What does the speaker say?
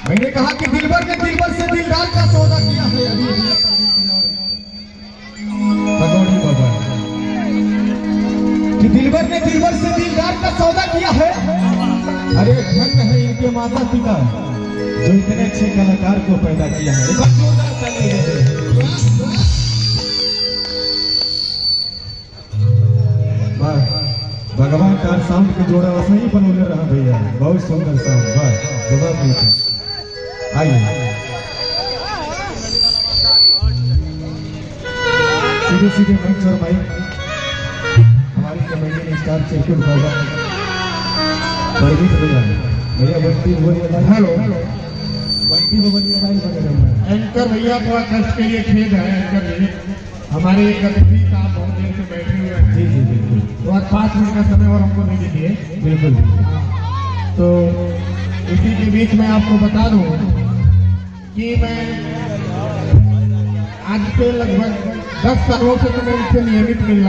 मैंने कहा कि दिलबर ने दिलबर से दिलदार का सौदा किया है। भगोड़ी बाबा कि दिलबर ने दिलबर से दिलदार का सौदा किया है। अरे धन्य है इनके माता पिता जो इतने अच्छे कलाकार को पैदा किया है। भगवान का साउंड के जोड़ा वैसा ही बनौले रहा भैया, बहुत सुंदर साउंड। वाह जवाब आइए सीधे सीधे मंच और माइक हमारी कमेडियन स्टार चिरकुट बाबा परमित भैया भैया बंटी बोलिए। हेलो बंटी बोलिए भाई वगैरह। एंकर भैया थोड़ा कष्ट के लिए खेद है। एंकर भैया हमारे एक अतिथि साहब बहुत देर से बैठे हुए हैं। जी जी बिल्कुल। तो आज 5 मिनट का समय और हमको नहीं दीजिए। बिल्कुल तो इसी के बीच में आपको बता दूं कि मैं आज से लगभग 10 सालों से तो मैं इनसे नियमित मिल रहा